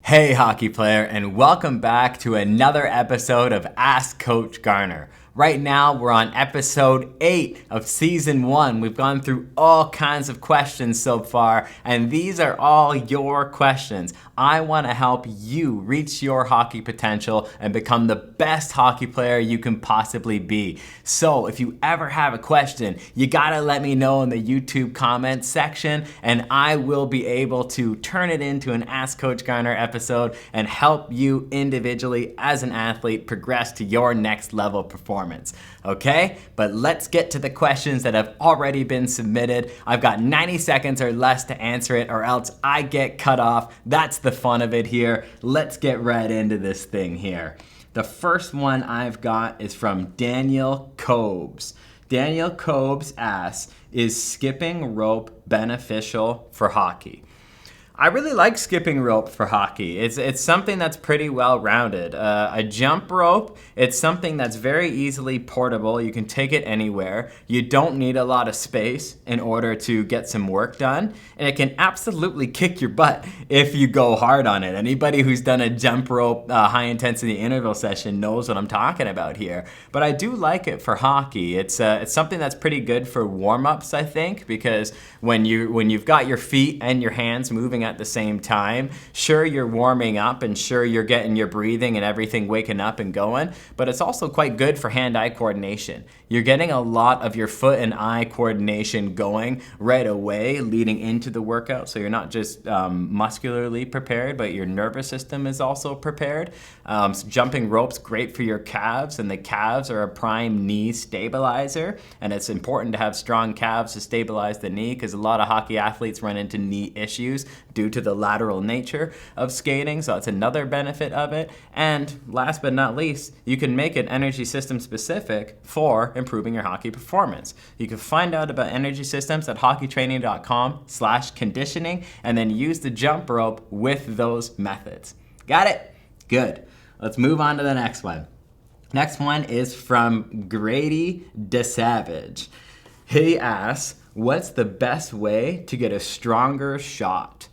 Hey hockey player, and welcome back to another episode of Ask Coach Garner. Right now we're on episode 8 of season 1. We've gone through all kinds of questions so far, and these are all your questions. I want to help you reach your hockey potential and become the best hockey player you can possibly be. So if you ever have a question, you gotta let me know in the YouTube comments section, and I will be able to turn it into an Ask Coach Garner episode and help you individually as an athlete progress to your next level performance. Okay, but let's get to the questions that have already been submitted. I've got 90 seconds or less to answer it, or else I get cut off. That's the fun of it here. Let's get right into this thing here. The first one I've got is from Daniel Cobes. Daniel Cobes asks, is skipping rope beneficial for hockey? I really like skipping rope for hockey. It's something that's pretty well-rounded. A jump rope, it's something that's very easily portable. You can take it anywhere. You don't need a lot of space in order to get some work done. And it can absolutely kick your butt if you go hard on it. Anybody who's done a jump rope high-intensity interval session knows what I'm talking about here. But I do like it for hockey. It's something that's pretty good for warm-ups, I think, because when you've got your feet and your hands moving at the same time, sure, you're warming up and sure, you're getting your breathing and everything waking up and going, but it's also quite good for hand-eye coordination. You're getting a lot of your foot and eye coordination going right away leading into the workout, so you're not just muscularly prepared, but your nervous system is also prepared. So jumping ropes, great for your calves, and the calves are a prime knee stabilizer, and it's important to have strong calves to stabilize the knee because a lot of hockey athletes run into knee issues due to the lateral nature of skating, so that's another benefit of it. And last but not least, you can make it energy system specific for improving your hockey performance. You can find out about energy systems at hockeytraining.com/conditioning and then use the jump rope with those methods. Got it? Good. Let's move on to the next one. Next one is from Grady DeSavage. He asks, what's the best way to get a stronger shot?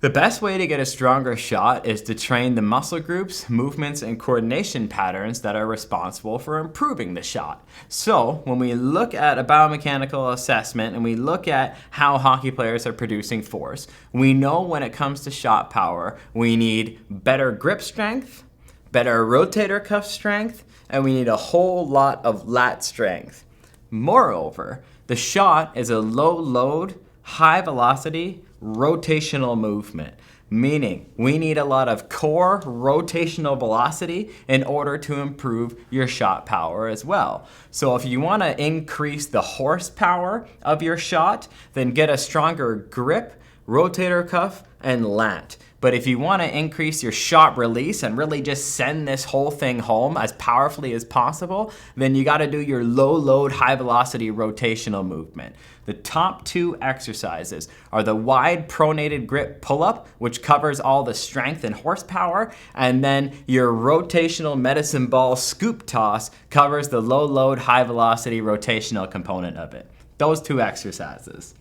The best way to get a stronger shot is to train the muscle groups, movements, and coordination patterns that are responsible for improving the shot. So when we look at a biomechanical assessment and we look at how hockey players are producing force, we know when it comes to shot power, we need better grip strength, better rotator cuff strength, and we need a whole lot of lat strength. Moreover, the shot is a low load, high velocity, rotational movement, meaning we need a lot of core rotational velocity in order to improve your shot power as well. So if you want to increase the horsepower of your shot, then get a stronger grip, rotator cuff, and lat. But if you want to increase your shot release and really just send this whole thing home as powerfully as possible, then you got to do your low load, high velocity rotational movement. The top 2 exercises are the wide pronated grip pull-up, which covers all the strength and horsepower, and then your rotational medicine ball scoop toss covers the low load, high velocity rotational component of it. Those 2 exercises.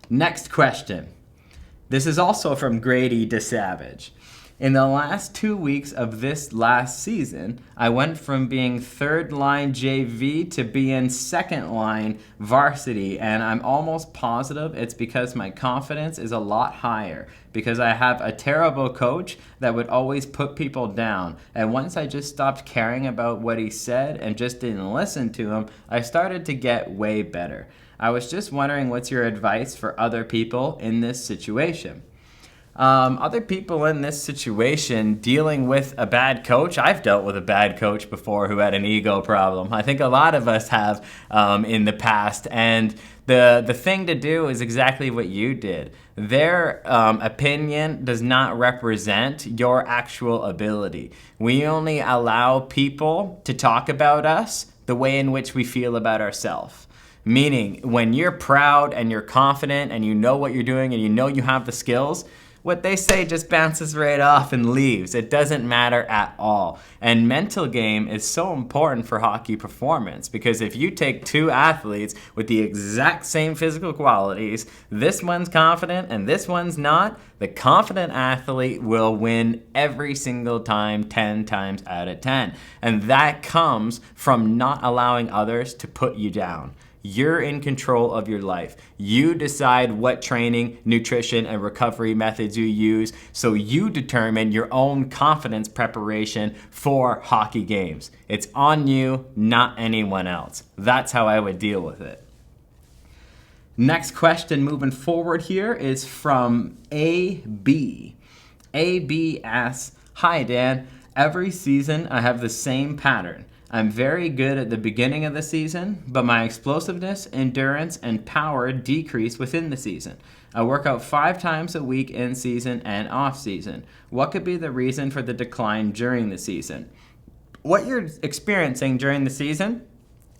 Next question. This is also from Grady DeSavage. In the last 2 weeks of this last season, I went from being third line JV to being second line varsity, and I'm almost positive it's because my confidence is a lot higher, because I have a terrible coach that would always put people down. And once I just stopped caring about what he said and just didn't listen to him, I started to get way better. I was just wondering what's your advice for other people in this situation? Other people in this situation dealing with a bad coach. I've dealt with a bad coach before who had an ego problem. I think a lot of us have in the past. And the thing to do is exactly what you did. Their opinion does not represent your actual ability. We only allow people to talk about us the way in which we feel about ourselves. Meaning, when you're proud and you're confident and you know what you're doing and you know you have the skills, what they say just bounces right off and leaves. It doesn't matter at all. And mental game is so important for hockey performance, because if you take two athletes with the exact same physical qualities, this one's confident and this one's not, the confident athlete will win every single time, 10 times out of 10. And that comes from not allowing others to put you down. You're in control of your life. You decide what training, nutrition, and recovery methods you use, so you determine your own confidence preparation for hockey games. It's on you, not anyone else. That's how I would deal with it. Next question moving forward here is from AB. AB asks, "Hi Dan, every season I have the same pattern. I'm very good at the beginning of the season, but my explosiveness, endurance, and power decrease within the season. I work out 5 times a week in season and off season. What could be the reason for the decline during the season?" What you're experiencing during the season,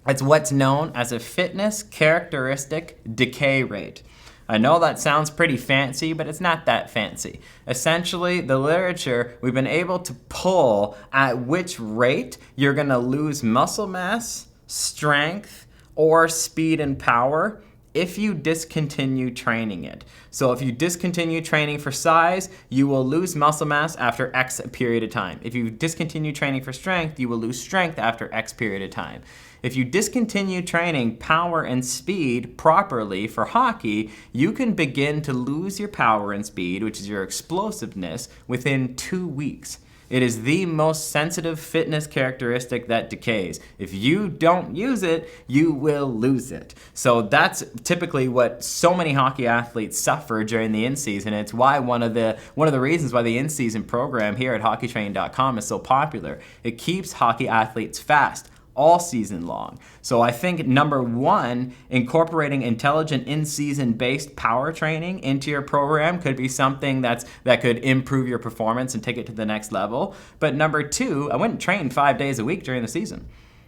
it's what's known as a fitness characteristic decay rate. I know that sounds pretty fancy, but it's not that fancy. Essentially, the literature, we've been able to pull at which rate you're going to lose muscle mass, strength, or speed and power if you discontinue training it. So if you discontinue training for size, you will lose muscle mass after X period of time. If you discontinue training for strength, you will lose strength after X period of time. If you discontinue training power and speed properly for hockey, you can begin to lose your power and speed, which is your explosiveness, within 2 weeks. It is the most sensitive fitness characteristic that decays. If you don't use it, you will lose it. So that's typically what so many hockey athletes suffer during the in-season. It's why one of the reasons why the in-season program here at hockeytraining.com is so popular. It keeps hockey athletes fast all season long. So I think number one, incorporating intelligent in-season based power training into your program could be something that could improve your performance and take it to the next level. But number two, I wouldn't train 5 days a week during the season.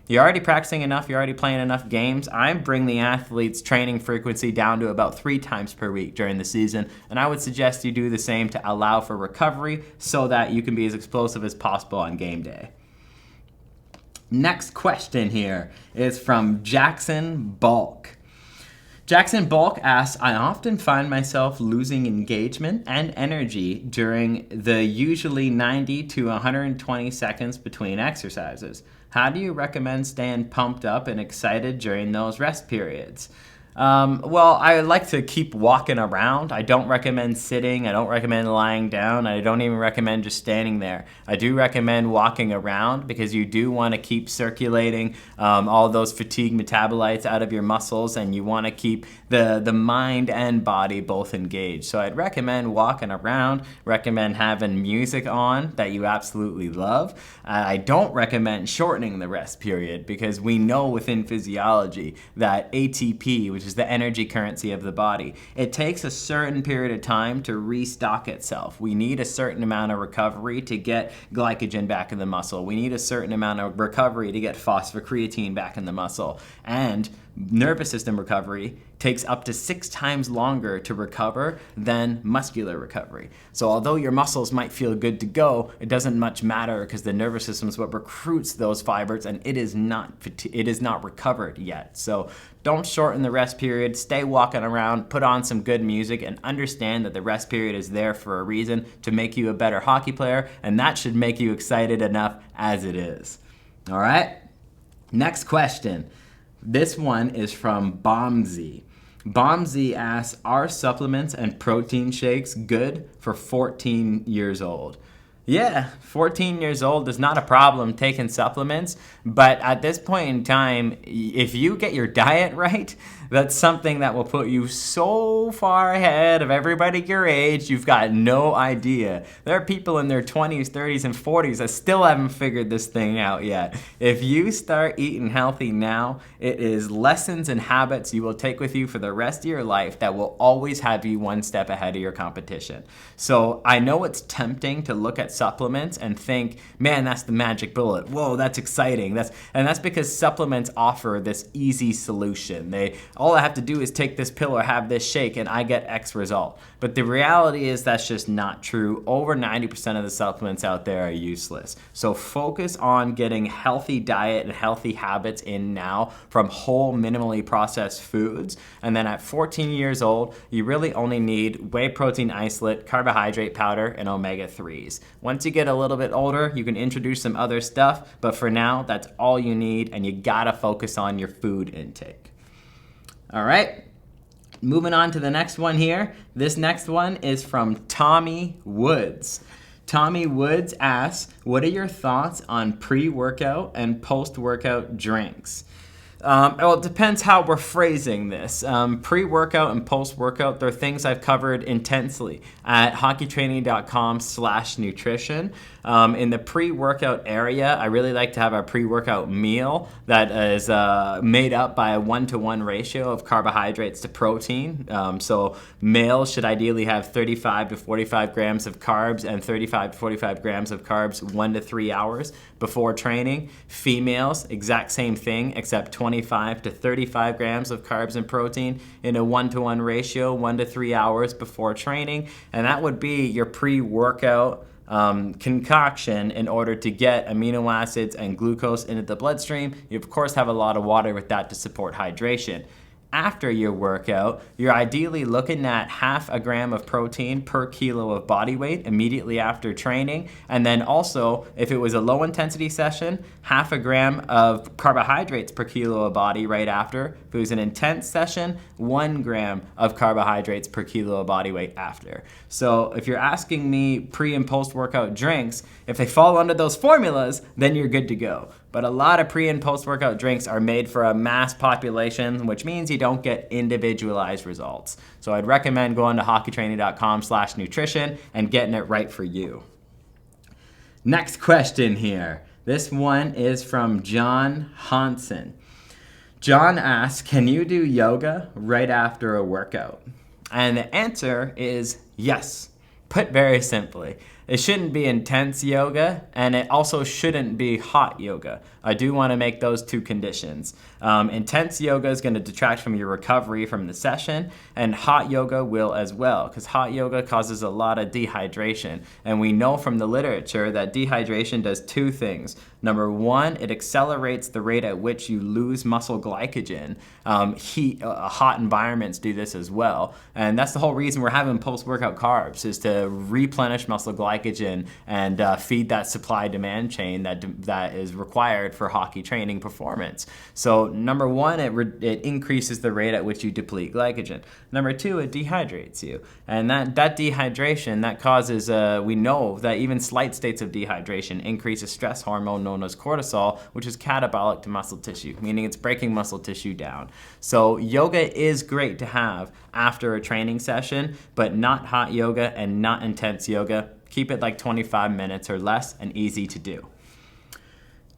You're already practicing enough, you're already playing enough games. I bring the athletes' training frequency down to about 3 times per week during the season, and I would suggest you do the same to allow for recovery so that you can be as explosive as possible on game day. Next question here is from Jackson Bulk. Jackson Bulk asks, "I often find myself losing engagement and energy during the usually 90 to 120 seconds between exercises. How do you recommend staying pumped up and excited during those rest periods?" Well, I like to keep walking around. I don't recommend sitting. I don't recommend lying down. I don't even recommend just standing there. I do recommend walking around because you do want to keep circulating all those fatigue metabolites out of your muscles, and you want to keep the mind and body both engaged. So I'd recommend walking around, recommend having music on that you absolutely love. I don't recommend shortening the rest period because we know within physiology that ATP, which is the energy currency of the body, it takes a certain period of time to restock itself. We need a certain amount of recovery to get glycogen back in the muscle. We need a certain amount of recovery to get phosphocreatine back in the muscle. And nervous system recovery takes up to 6 times longer to recover than muscular recovery. So although your muscles might feel good to go, it doesn't much matter because the nervous system is what recruits those fibers, and it is not recovered yet. So don't shorten the rest period. Stay walking around, put on some good music, and understand that the rest period is there for a reason, to make you a better hockey player, and that should make you excited enough as it is. All right? Next question. This one is from Bombsy. Bombsy asks, "Are supplements and protein shakes good for 14 years old?" Yeah, 14 years old is not a problem taking supplements, but at this point in time, if you get your diet right, that's something that will put you so far ahead of everybody your age, you've got no idea. There are people in their 20s, 30s, and 40s that still haven't figured this thing out yet. If you start eating healthy now, it is lessons and habits you will take with you for the rest of your life that will always have you one step ahead of your competition. So I know it's tempting to look at supplements and think, man, that's the magic bullet. Whoa, that's exciting. That's because supplements offer this easy solution. All I have to do is take this pill or have this shake and I get X result. But the reality is that's just not true. Over 90% of the supplements out there are useless. So focus on getting healthy diet and healthy habits in now from whole minimally processed foods. And then at 14 years old, you really only need whey protein isolate, carbohydrate powder, and omega-3s. Once you get a little bit older, you can introduce some other stuff, but for now, that's all you need, and you gotta focus on your food intake. All right, moving on to the next one here. This next one is from Tommy Woods. Tommy Woods asks, what are your thoughts on pre-workout and post-workout drinks? Well, it depends how we're phrasing this. Pre-workout and post-workout, they're things I've covered intensely at hockeytraining.com/nutrition. In the pre-workout area, I really like to have a pre-workout meal that is made up by a 1-to-1 ratio of carbohydrates to protein. So males should ideally have 35 to 45 grams of carbs and 35 to 45 grams of carbs 1 to 3 hours before training. Females, exact same thing, except 25 to 35 grams of carbs and protein in a 1-to-1 ratio 1 to 3 hours before training. And that would be your pre-workout concoction in order to get amino acids and glucose into the bloodstream. You of course have a lot of water with that to support hydration. After your workout, you're ideally looking at 0.5 gram of protein per kilo of body weight immediately after training. And then also, if it was a low intensity session, 0.5 gram of carbohydrates per kilo of body right after. If it was an intense session, 1 gram of carbohydrates per kilo of body weight after. So if you're asking me pre and post workout drinks, if they fall under those formulas, then you're good to go. But a lot of pre and post-workout drinks are made for a mass population, which means you don't get individualized results. So I'd recommend going to hockeytraining.com/nutrition and getting it right for you. Next question here. This one is from John Hansen. John asks, can you do yoga right after a workout? And the answer is yes. Put very simply, it shouldn't be intense yoga, and it also shouldn't be hot yoga. I do want to make those two conditions. Intense yoga is going to detract from your recovery from the session, and hot yoga will as well, because hot yoga causes a lot of dehydration. And we know from the literature that dehydration does two things. Number one, it accelerates the rate at which you lose muscle glycogen. Hot environments do this as well. And that's the whole reason we're having post-workout carbs, is to replenish muscle glycogen and feed that supply-demand chain that is required for hockey training performance. So number one, it increases the rate at which you deplete glycogen. Number two, it dehydrates you. And that dehydration, that causes, we know that even slight states of dehydration increases stress hormone known as cortisol, which is catabolic to muscle tissue, meaning it's breaking muscle tissue down. So yoga is great to have after a training session, but not hot yoga and not intense yoga. Keep it like 25 minutes or less and easy to do.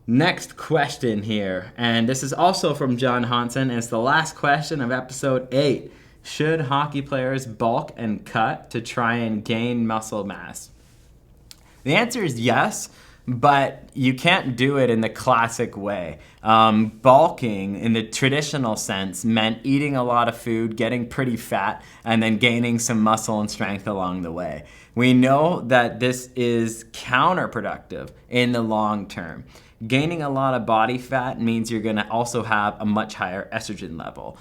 Next question here, and this is also from John Hansen, and it's the last question of episode 8. Should hockey players bulk and cut to try and gain muscle mass? The answer is yes, but you can't do it in the classic way. Bulking in the traditional sense meant eating a lot of food, getting pretty fat, and then gaining some muscle and strength along the way. We know that this is counterproductive in the long term. Gaining a lot of body fat means you're going to also have a much higher estrogen level.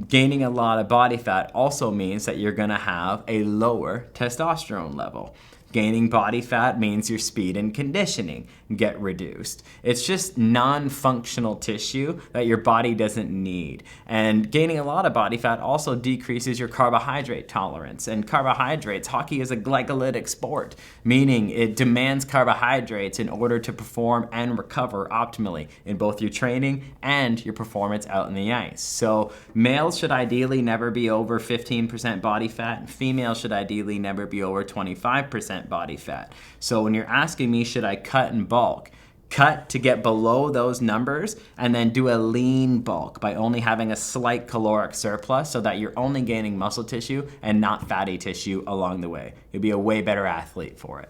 Gaining a lot of body fat also means that you're going to have a lower testosterone level. Gaining body fat means your speed and conditioning get reduced. It's just non-functional tissue that your body doesn't need. And gaining a lot of body fat also decreases your carbohydrate tolerance. And carbohydrates, hockey is a glycolytic sport, meaning it demands carbohydrates in order to perform and recover optimally in both your training and your performance out in the ice. So males should ideally never be over 15% body fat, and females should ideally never be over 25% body fat. So when you're asking me, should I cut and bulk? Cut to get below those numbers and then do a lean bulk by only having a slight caloric surplus so that you're only gaining muscle tissue and not fatty tissue along the way. You'll be a way better athlete for it.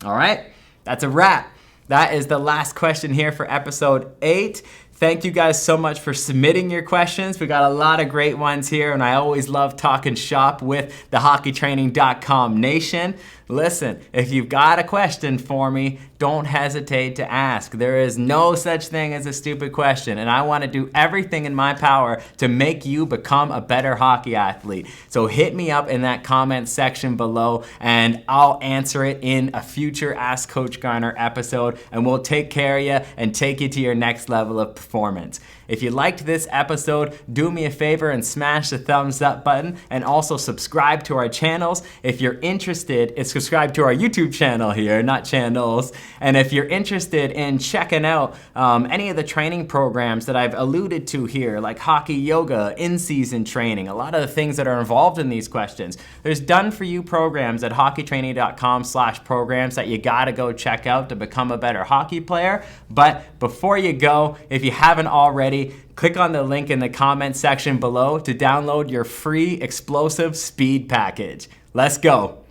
All right, that's a wrap. That is the last question here for episode 8. Thank you guys so much for submitting your questions. We got a lot of great ones here, and I always love talking shop with the hockeytraining.com nation. Listen, if you've got a question for me, don't hesitate to ask. There is no such thing as a stupid question, and I want to do everything in my power to make you become a better hockey athlete. So hit me up in that comment section below, and I'll answer it in a future Ask Coach Garner episode, and we'll take care of you and take you to your next level of performance. If you liked this episode, do me a favor and smash the thumbs up button, and also subscribe to our channels. If you're interested, subscribe to our YouTube channel here, not channels. And if you're interested in checking out any of the training programs that I've alluded to here, like hockey yoga, in-season training, a lot of the things that are involved in these questions, there's done-for-you programs at hockeytraining.com/programs that you gotta go check out to become a better hockey player. But before you go, if you haven't already, click on the link in the comment section below to download your free explosive speed package. Let's go.